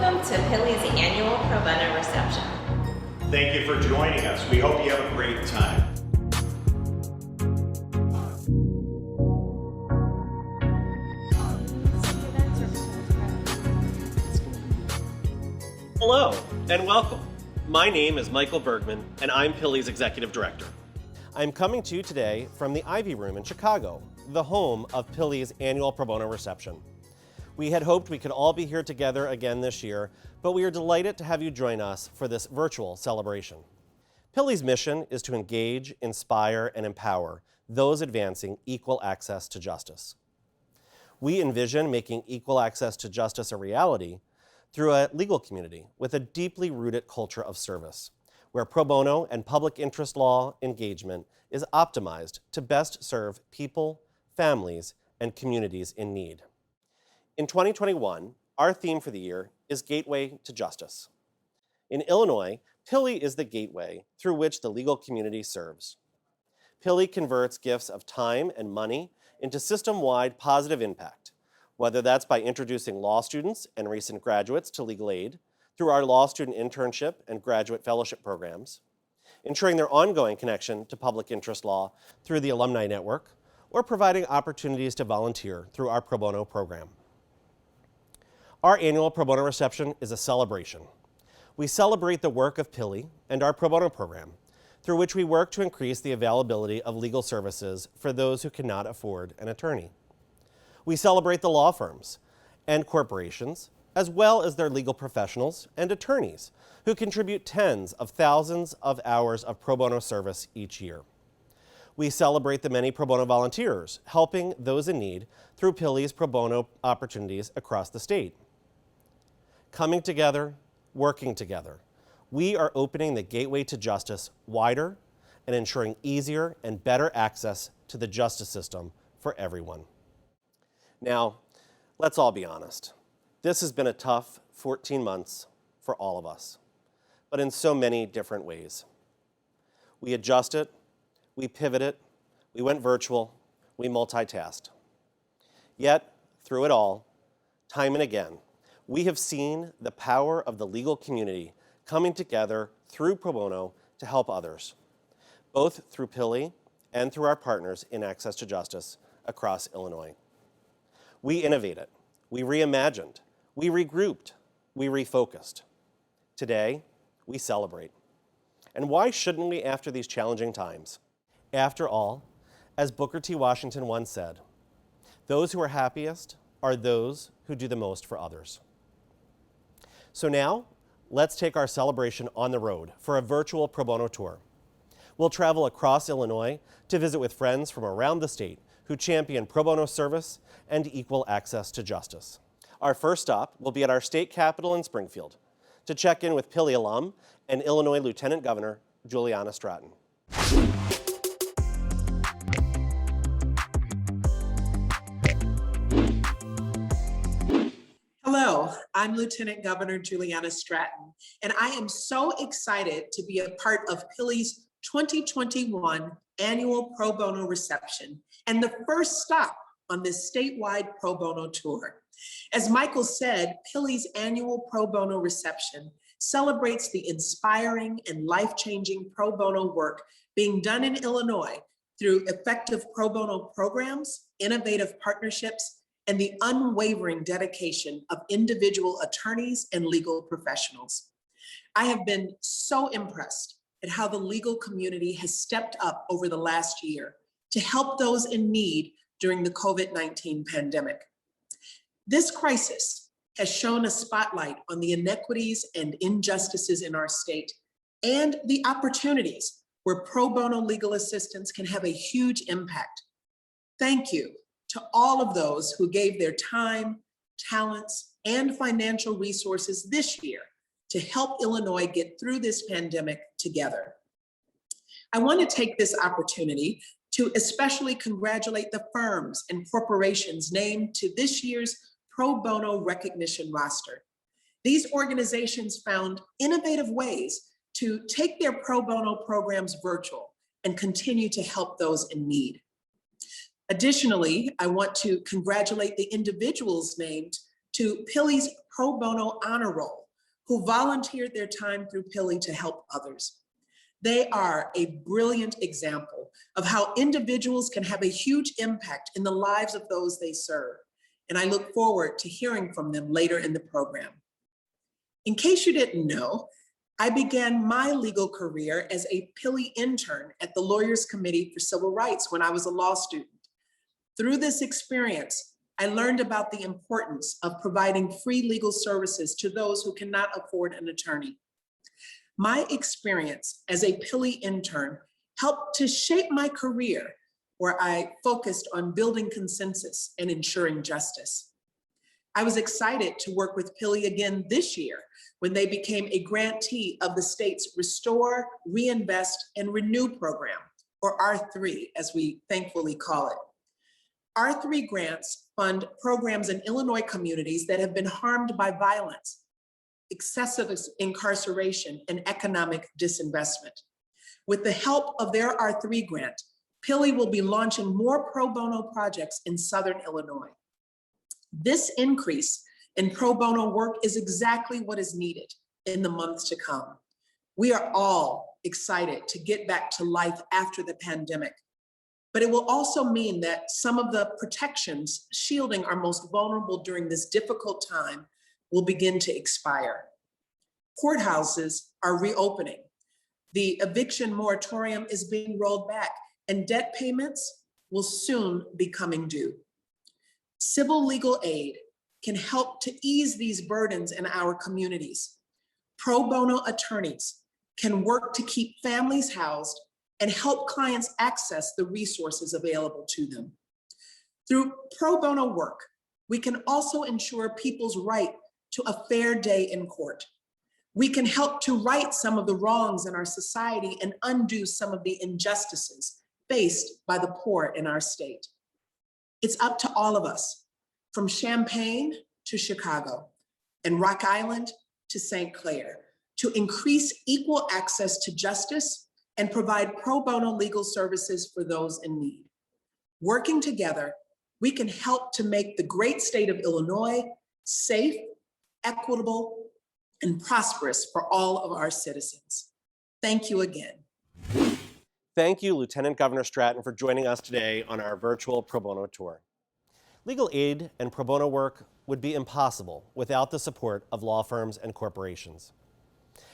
Welcome to PILI's Annual Pro Bono Reception. Thank you for joining us. We hope you have a great time. Hello and welcome. My name is Michael Bergman and I'm PILI's Executive Director. I'm coming to you today from the Ivy Room in Chicago, the home of PILI's Annual Pro Bono Reception. We had hoped we could all be here together again this year, but we are delighted to have you join us for this virtual celebration. PILI's mission is to engage, inspire, and empower those advancing equal access to justice. We envision making equal access to justice a reality through a legal community with a deeply rooted culture of service, where pro bono and public interest law engagement is optimized to best serve people, families, and communities in need. In 2021, our theme for the year is Gateway to Justice. In Illinois, PILI is the gateway through which the legal community serves. PILI converts gifts of time and money into system-wide positive impact, whether that's by introducing law students and recent graduates to legal aid through our law student internship and graduate fellowship programs, ensuring their ongoing connection to public interest law through the alumni network, or providing opportunities to volunteer through our pro bono program. Our annual pro bono reception is a celebration. We celebrate the work of PILI and our pro bono program, through which we work to increase the availability of legal services for those who cannot afford an attorney. We celebrate the law firms and corporations, as well as their legal professionals and attorneys who contribute tens of thousands of hours of pro bono service each year. We celebrate the many pro bono volunteers helping those in need through PILI's pro bono opportunities across the state. Coming together, working together, we are opening the gateway to justice wider and ensuring easier and better access to the justice system for everyone. Now, let's all be honest. This has been a tough 14 months for all of us, but in so many different ways. We adjusted, we pivoted, we went virtual, we multitasked. Yet, through it all, time and again, we have seen the power of the legal community coming together through pro bono to help others, both through PILI and through our partners in Access to Justice across Illinois. We innovated, we reimagined, we regrouped, we refocused. Today, we celebrate. And why shouldn't we after these challenging times? After all, as Booker T. Washington once said, those who are happiest are those who do the most for others. So now, let's take our celebration on the road for a virtual pro bono tour. We'll travel across Illinois to visit with friends from around the state who champion pro bono service and equal access to justice. Our first stop will be at our state capitol in Springfield to check in with PILI alum and Illinois Lieutenant Governor Juliana Stratton. Hello, I'm Lieutenant Governor Juliana Stratton, and I am so excited to be a part of PILI's 2021 Annual Pro Bono Reception and the first stop on this statewide pro bono tour. As Michael said, PILI's Annual Pro Bono Reception celebrates the inspiring and life-changing pro bono work being done in Illinois through effective pro bono programs, innovative partnerships, and the unwavering dedication of individual attorneys and legal professionals. I have been so impressed at how the legal community has stepped up over the last year to help those in need during the COVID-19 pandemic. This crisis has shown a spotlight on the inequities and injustices in our state and the opportunities where pro bono legal assistance can have a huge impact. Thank you to all of those who gave their time, talents, and financial resources this year to help Illinois get through this pandemic together. I want to take this opportunity to especially congratulate the firms and corporations named to this year's Pro Bono recognition roster. These organizations found innovative ways to take their pro bono programs virtual and continue to help those in need. Additionally, I want to congratulate the individuals named to PILI's Pro Bono Honor Roll who volunteered their time through PILI to help others. They are a brilliant example of how individuals can have a huge impact in the lives of those they serve, and I look forward to hearing from them later in the program. In case you didn't know, I began my legal career as a PILI intern at the Lawyers Committee for Civil Rights when I was a law student. Through this experience, I learned about the importance of providing free legal services to those who cannot afford an attorney. My experience as a PILI intern helped to shape my career, where I focused on building consensus and ensuring justice. I was excited to work with PILI again this year when they became a grantee of the state's Restore, Reinvest, and Renew program, or R3, as we thankfully call it. R3 grants fund programs in Illinois communities that have been harmed by violence, excessive incarceration, and economic disinvestment. With the help of their R3 grant, PILI will be launching more pro bono projects in Southern Illinois. This increase in pro bono work is exactly what is needed in the months to come. We are all excited to get back to life after the pandemic, but it will also mean that some of the protections shielding our most vulnerable during this difficult time will begin to expire. Courthouses are reopening. The eviction moratorium is being rolled back, and debt payments will soon be coming due. Civil legal aid can help to ease these burdens in our communities. Pro bono attorneys can work to keep families housed and help clients access the resources available to them. Through pro bono work, we can also ensure people's right to a fair day in court. We can help to right some of the wrongs in our society and undo some of the injustices faced by the poor in our state. It's up to all of us, from Champaign to Chicago and Rock Island to St. Clair, to increase equal access to justice and provide pro bono legal services for those in need. Working together, we can help to make the great state of Illinois safe, equitable, and prosperous for all of our citizens. Thank you again. Thank you, Lieutenant Governor Stratton, for joining us today on our virtual pro bono tour. Legal aid and pro bono work would be impossible without the support of law firms and corporations.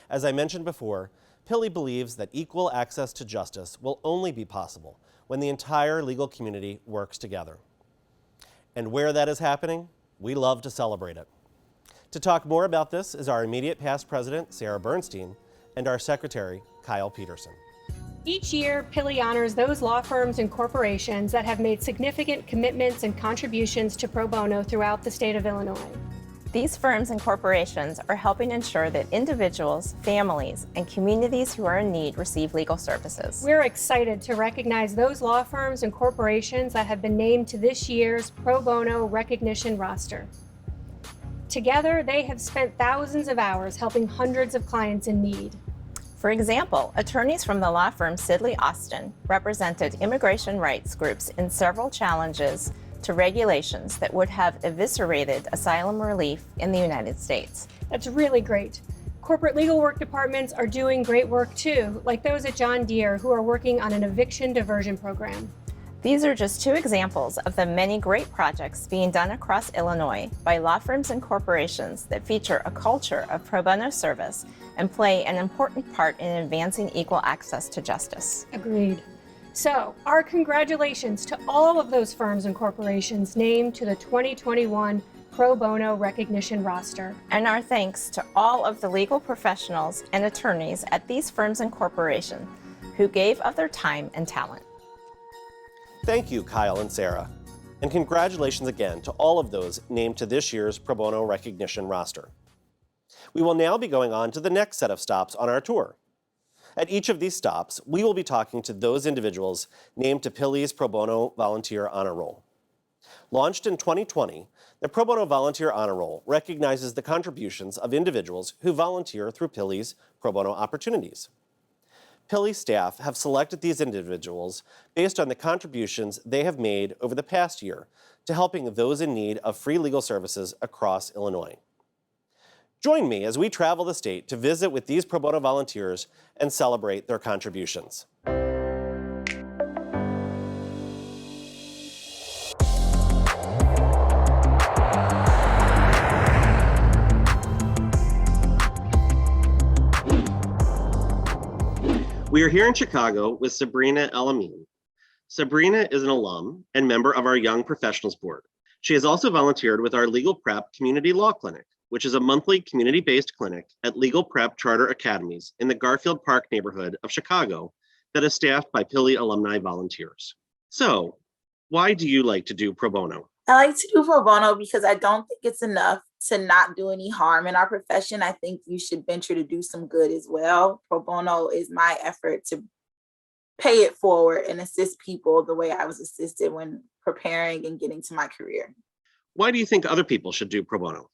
As I mentioned before, PILI believes that equal access to justice will only be possible when the entire legal community works together. And where that is happening, we love to celebrate it. To talk more about this is our immediate past president, Sarah Bernstein, and our secretary, Kyle Peterson. Each year, PILI honors those law firms and corporations that have made significant commitments and contributions to pro bono throughout the state of Illinois. These firms and corporations are helping ensure that individuals, families, and communities who are in need receive legal services. We're excited to recognize those law firms and corporations that have been named to this year's Pro Bono Recognition roster. Together, they have spent thousands of hours helping hundreds of clients in need. For example, attorneys from the law firm Sidley Austin represented immigration rights groups in several challenges to regulations that would have eviscerated asylum relief in the United States. That's really great. Corporate legal work departments are doing great work too, like those at John Deere who are working on an eviction diversion program. These are just two examples of the many great projects being done across Illinois by law firms and corporations that feature a culture of pro bono service and play an important part in advancing equal access to justice. Agreed. So, our congratulations to all of those firms and corporations named to the 2021 Pro Bono Recognition roster. And our thanks to all of the legal professionals and attorneys at these firms and corporations who gave of their time and talent. Thank you, Kyle and Sarah. And congratulations again to all of those named to this year's Pro Bono Recognition roster. We will now be going on to the next set of stops on our tour. At each of these stops, we will be talking to those individuals named to PILI's Pro Bono Volunteer Honor Roll. Launched in 2020, the Pro Bono Volunteer Honor Roll recognizes the contributions of individuals who volunteer through PILI's pro bono opportunities. PILI staff have selected these individuals based on the contributions they have made over the past year to helping those in need of free legal services across Illinois. Join me as we travel the state to visit with these pro bono volunteers and celebrate their contributions. We are here in Chicago with Sabrina Alameen. Sabrina is an alum and member of our Young Professionals Board. She has also volunteered with our Legal Prep Community Law Clinic, which is a monthly community-based clinic at Legal Prep Charter Academies in the Garfield Park neighborhood of Chicago that is staffed by PILI alumni volunteers. So, why do you like to do pro bono? I like to do pro bono because I don't think it's enough to not do any harm in our profession. I think you should venture to do some good as well. Pro bono is my effort to pay it forward and assist people the way I was assisted when preparing and getting to my career. Why do you think other people should do pro bono?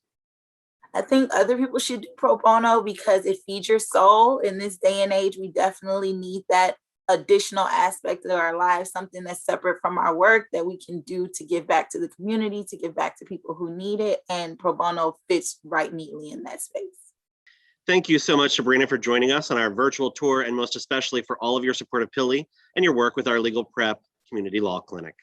I think other people should do pro bono because it feeds your soul. In this day and age, we definitely need that additional aspect of our lives, something that's separate from our work that we can do to give back to the community, to give back to people who need it. And pro bono fits right neatly in that space. Thank you so much, Sabrina, for joining us on our virtual tour, and most especially for all of your support of PILI and your work with our Legal Prep Community Law Clinic.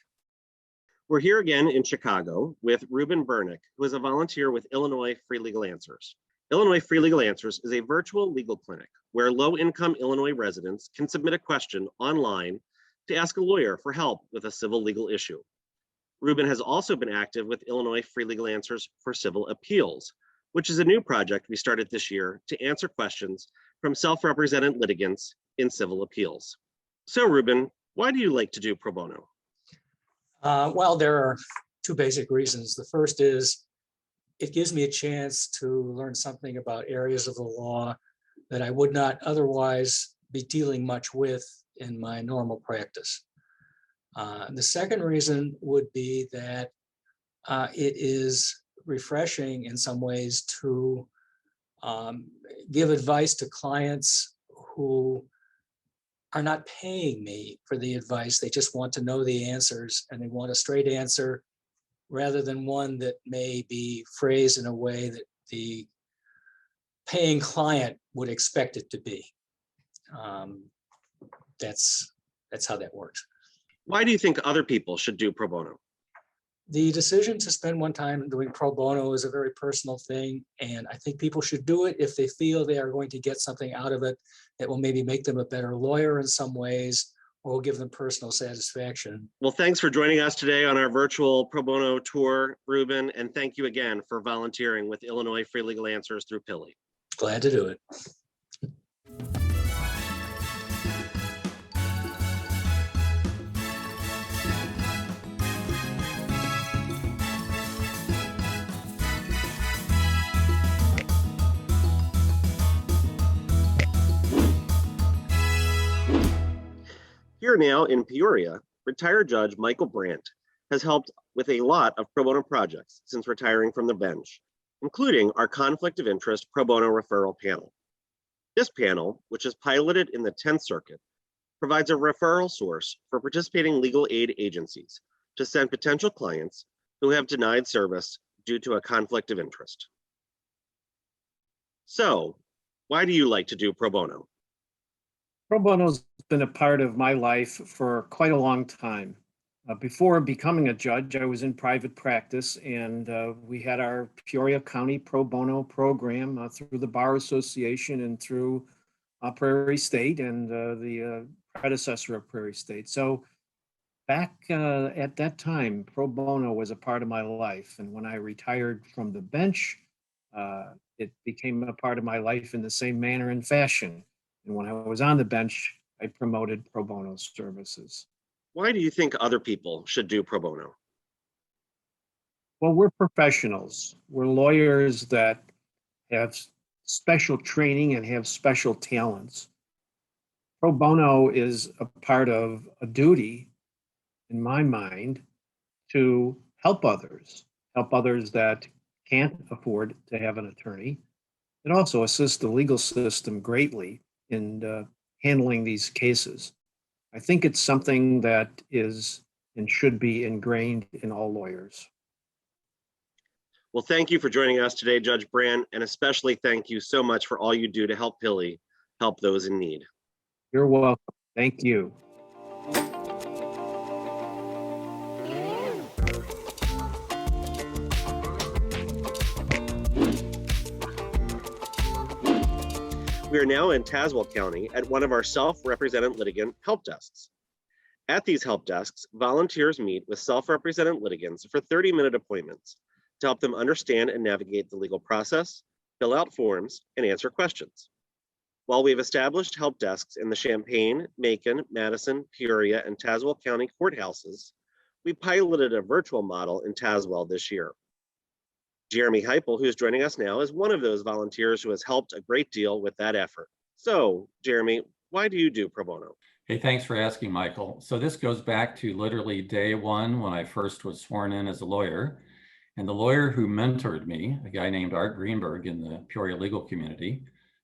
We're here again in Chicago with Ruben Bernick, who is a volunteer with Illinois Free Legal Answers. Illinois Free Legal Answers is a virtual legal clinic where low-income Illinois residents can submit a question online to ask a lawyer for help with a civil legal issue. Ruben has also been active with Illinois Free Legal Answers for Civil Appeals, which is a new project we started this year to answer questions from self-represented litigants in civil appeals. So Ruben, why do you like to do pro bono? Well, there are two basic reasons. The first is it gives me a chance to learn something about areas of the law that I would not otherwise be dealing much with in my normal practice. The second reason would be that it is refreshing in some ways to give advice to clients who are not paying me for the advice. They just want to know the answers, and they want a straight answer rather than one that may be phrased in a way that the paying client would expect it to be. That's how that works. Why do you think other people should do pro bono? The decision to spend one time doing pro bono is a very personal thing, and I think people should do it if they feel they are going to get something out of it that will maybe make them a better lawyer in some ways, or will give them personal satisfaction. Well, thanks for joining us today on our virtual pro bono tour, Ruben, and thank you again for volunteering with Illinois Free Legal Answers through PILI. Glad to do it. Here now in Peoria, retired Judge Michael Brandt has helped with a lot of pro bono projects since retiring from the bench, including our Conflict of Interest Pro Bono Referral Panel. This panel, which is piloted in the 10th Circuit, provides a referral source for participating legal aid agencies to send potential clients who have denied service due to a conflict of interest. So, why do you like to do pro bono? Pro bono's been a part of my life for quite a long time. Before becoming a judge, I was in private practice, and we had our Peoria County Pro Bono program through the Bar Association and through Prairie State and the predecessor of Prairie State. So back at that time, pro bono was a part of my life. And when I retired from the bench, it became a part of my life in the same manner and fashion. And when I was on the bench, I promoted pro bono services. Why do you think other people should do pro bono? Well, we're professionals. We're lawyers that have special training and have special talents. Pro bono is a part of a duty, in my mind, to help others that can't afford to have an attorney. It also assists the legal system greatly in handling these cases. I think it's something that is and should be ingrained in all lawyers. Well, thank you for joining us today, Judge Brandt, and especially thank you so much for all you do to help PILI help those in need. You're welcome. Thank you. We are now in Tazewell County at one of our self-represented litigant help desks. At these help desks, volunteers meet with self-represented litigants for 30-minute appointments to help them understand and navigate the legal process, fill out forms, and answer questions. While we've established help desks in the Champaign, Macon, Madison, Peoria, and Tazewell County courthouses, we piloted a virtual model in Tazewell this year. Jeremy Heipel, who's joining us now, is one of those volunteers who has helped a great deal with that effort. So, Jeremy, why do you do pro bono? Hey, thanks for asking, Michael. So this goes back to literally day one when I first was sworn in as a lawyer. And the lawyer who mentored me, a guy named Art Greenberg in the Peoria legal community,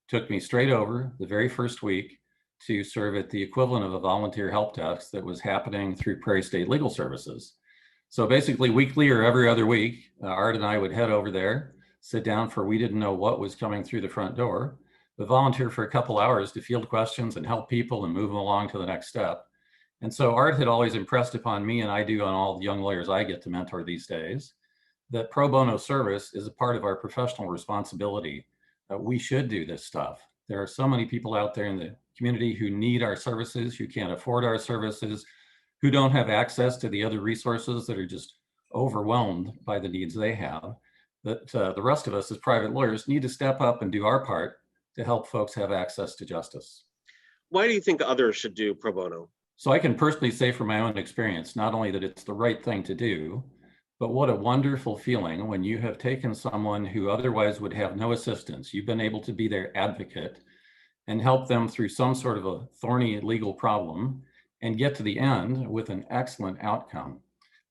took me straight over the very first week to serve at the equivalent of a volunteer help desk that was happening through Prairie State Legal Services. So basically weekly or every other week, Art and I would head over there, sit down for we didn't know what was coming through the front door, but volunteer for a couple hours to field questions and help people and move them along to the next step. And so Art had always impressed upon me, and I do on all the young lawyers I get to mentor these days, that pro bono service is a part of our professional responsibility. We should do this stuff. There are so many people out there in the community who need our services, who can't afford our services, who don't have access to the other resources that are just overwhelmed by the needs they have, that the rest of us as private lawyers need to step up and do our part to help folks have access to justice. Why do you think others should do pro bono? So I can personally say from my own experience, not only that it's the right thing to do, but what a wonderful feeling when you have taken someone who otherwise would have no assistance. You've been able to be their advocate and help them through some sort of a thorny legal problem and get to the end with an excellent outcome.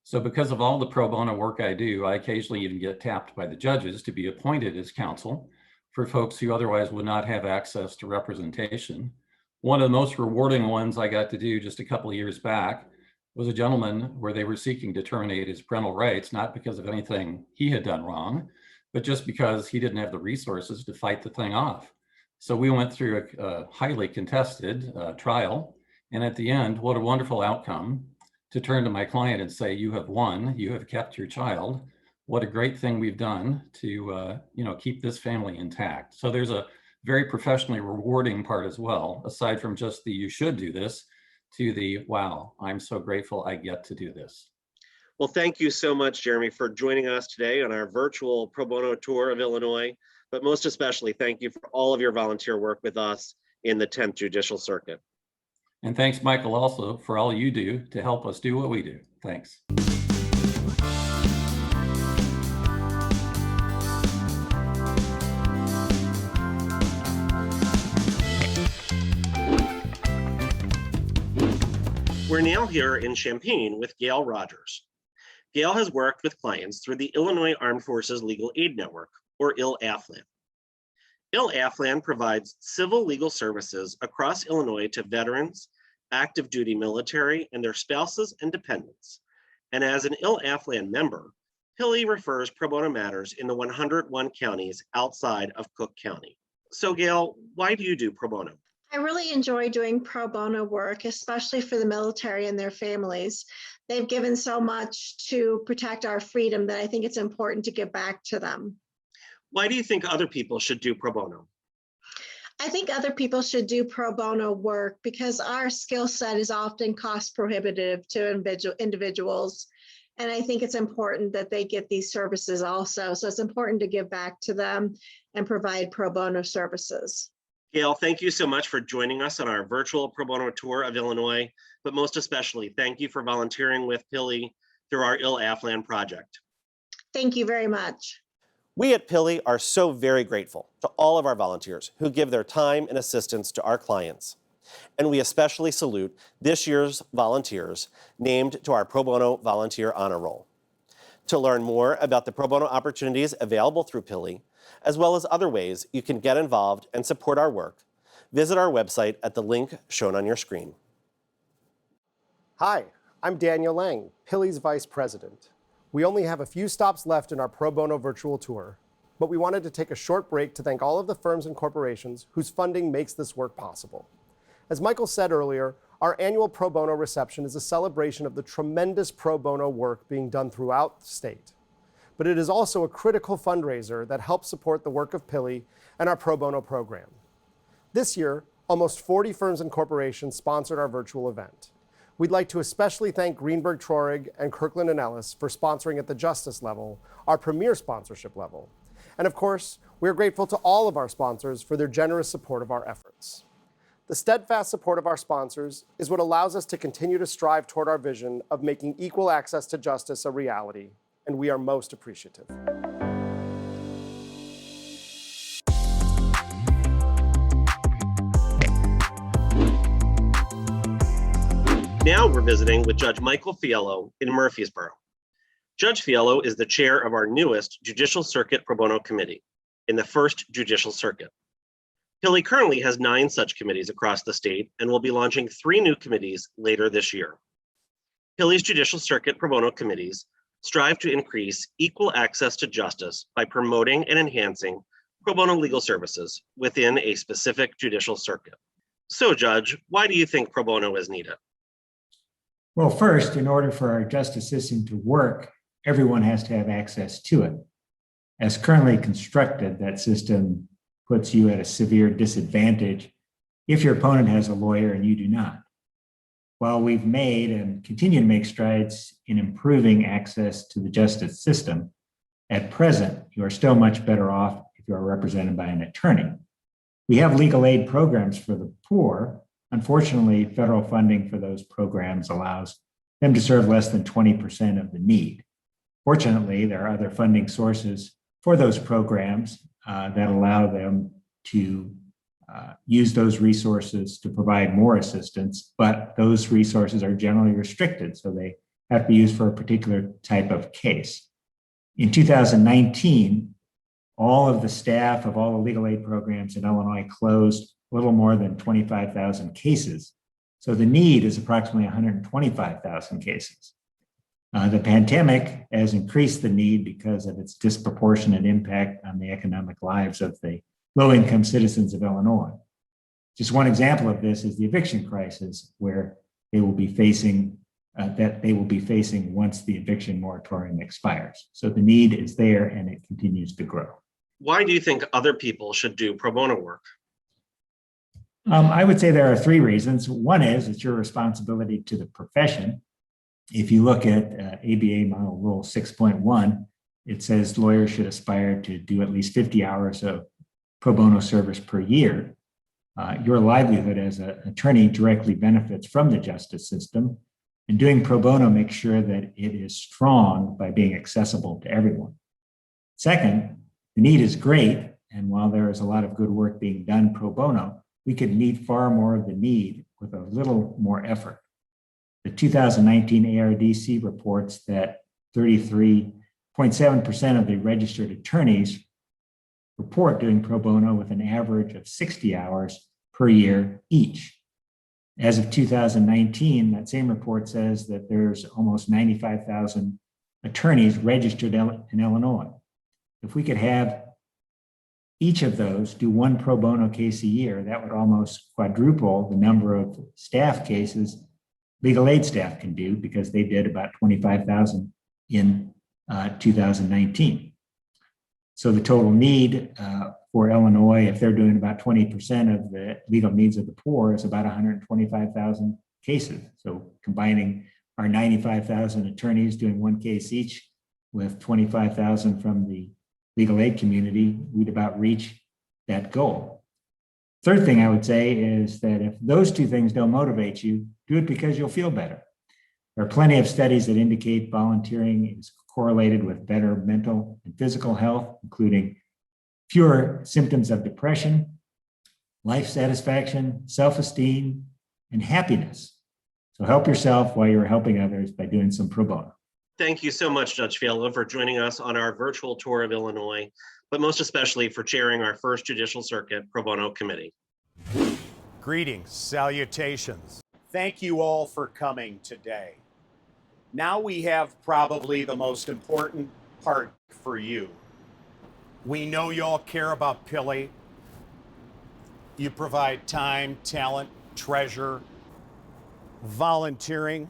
So because of all the pro bono work I do, I occasionally even get tapped by the judges to be appointed as counsel for folks who otherwise would not have access to representation. One of the most rewarding ones I got to do just a couple of years back was a gentleman where they were seeking to terminate his parental rights, not because of anything he had done wrong, but just because he didn't have the resources to fight the thing off. So we went through a highly contested trial. And at the end, what a wonderful outcome to turn to my client and say, you have won, you have kept your child. What a great thing we've done to keep this family intact. So there's a very professionally rewarding part as well, aside from just the you should do this, to the wow, I'm so grateful I get to do this. Well, thank you so much, Jeremy, for joining us today on our virtual pro bono tour of Illinois, but most especially thank you for all of your volunteer work with us in the 10th Judicial Circuit. And thanks, Michael, also for all you do to help us do what we do. Thanks. We're now here in Champaign with Gail Rogers. Gail has worked with clients through the Illinois Armed Forces Legal Aid Network, or IL-AFLAN. IL-AFLAN provides civil legal services across Illinois to veterans, active duty military, and their spouses and dependents. And as an IL-AFLAN member, PILI refers pro bono matters in the 101 counties outside of Cook County. So Gail, why do you do pro bono? I really enjoy doing pro bono work, especially for the military and their families. They've given so much to protect our freedom that I think it's important to give back to them. Why do you think other people should do pro bono? I think other people should do pro bono work because our skill set is often cost prohibitive to individuals. And I think it's important that they get these services also. So it's important to give back to them and provide pro bono services. Gail, thank you so much for joining us on our virtual pro bono tour of Illinois, but most especially, thank you for volunteering with PILI through our IL-AFLAN project. Thank you very much. We at PILI are so very grateful to all of our volunteers who give their time and assistance to our clients. And we especially salute this year's volunteers named to our Pro Bono Volunteer Honor Roll. To learn more about the pro bono opportunities available through PILI, as well as other ways you can get involved and support our work, visit our website at the link shown on your screen. Hi, I'm Daniel Lang, PILI's Vice President. We only have a few stops left in our Pro Bono Virtual Tour, but we wanted to take a short break to thank all of the firms and corporations whose funding makes this work possible. As Michael said earlier, our annual Pro Bono Reception is a celebration of the tremendous pro bono work being done throughout the state. But it is also a critical fundraiser that helps support the work of PILI and our pro bono program. This year, almost 40 firms and corporations sponsored our virtual event. We'd like to especially thank Greenberg Traurig and Kirkland & Ellis for sponsoring at the justice level, our premier sponsorship level. And of course, we're grateful to all of our sponsors for their generous support of our efforts. The steadfast support of our sponsors is what allows us to continue to strive toward our vision of making equal access to justice a reality, and we are most appreciative. Now we're visiting with Judge Michael Fiello in Murfreesboro. Judge Fiello is the chair of our newest Judicial Circuit Pro Bono Committee in the First Judicial Circuit. PILI currently has 9 such committees across the state and will be launching 3 new committees later this year. PILI's Judicial Circuit Pro Bono committees strive to increase equal access to justice by promoting and enhancing pro bono legal services within a specific judicial circuit. So, Judge, why do you think pro bono is needed? Well, first, in order for our justice system to work, everyone has to have access to it. As currently constructed, that system puts you at a severe disadvantage if your opponent has a lawyer and you do not. While we've made and continue to make strides in improving access to the justice system, at present, you are still much better off if you are represented by an attorney. We have legal aid programs for the poor. Unfortunately, federal funding for those programs allows them to serve less than 20% of the need. Fortunately, there are other funding sources for those programs that allow them to use those resources to provide more assistance, but those resources are generally restricted, so they have to be used for a particular type of case. In 2019, all of the staff of all the legal aid programs in Illinois closed a little more than 25,000 cases. So the need is approximately 125,000 cases. The pandemic has increased the need because of its disproportionate impact on the economic lives of the low-income citizens of Illinois. Just one example of this is the eviction crisis, where they will be facing once the eviction moratorium expires. So the need is there and it continues to grow. Why do you think other people should do pro bono work? I would say there are 3 reasons. One is it's your responsibility to the profession. If you look at ABA Model Rule 6.1, it says lawyers should aspire to do at least 50 hours of pro bono service per year. Your livelihood as an attorney directly benefits from the justice system, and doing pro bono makes sure that it is strong by being accessible to everyone. Second, the need is great, and while there is a lot of good work being done pro bono, we could meet far more of the need with a little more effort. The 2019 ARDC reports that 33.7% of the registered attorneys report doing pro bono with an average of 60 hours per year each. As of 2019, that same report says that there's almost 95,000 attorneys registered in Illinois. If we could have each of those do 1 pro bono case a year, that would almost quadruple the number of staff cases legal aid staff can do, because they did about 25,000 in 2019. So the total need for Illinois, if they're doing about 20% of the legal needs of the poor, is about 125,000 cases. So combining our 95,000 attorneys doing 1 case each with 25,000 from the legal aid community, we'd about reach that goal. Third thing I would say is that if those 2 things don't motivate you, do it because you'll feel better. There are plenty of studies that indicate volunteering is correlated with better mental and physical health, including fewer symptoms of depression, life satisfaction, self-esteem, and happiness. So help yourself while you're helping others by doing some pro bono. Thank you so much, Judge Fiello, for joining us on our virtual tour of Illinois, but most especially for chairing our First Judicial Circuit Pro Bono Committee. Greetings, salutations. Thank you all for coming today. Now we have probably the most important part for you. We know you all care about PILI. You provide time, talent, treasure, volunteering.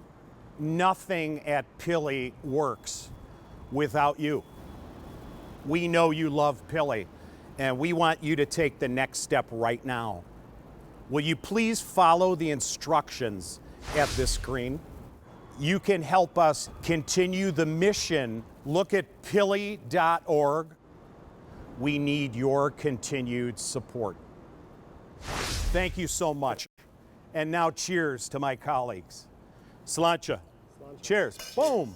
Nothing at PILI works without you. We know you love PILI, and we want you to take the next step right now. Will you please follow the instructions at this screen? You can help us continue the mission. Look at pili.org. We need your continued support. Thank you so much. And now cheers to my colleagues. Sláinte. Cheers. Boom.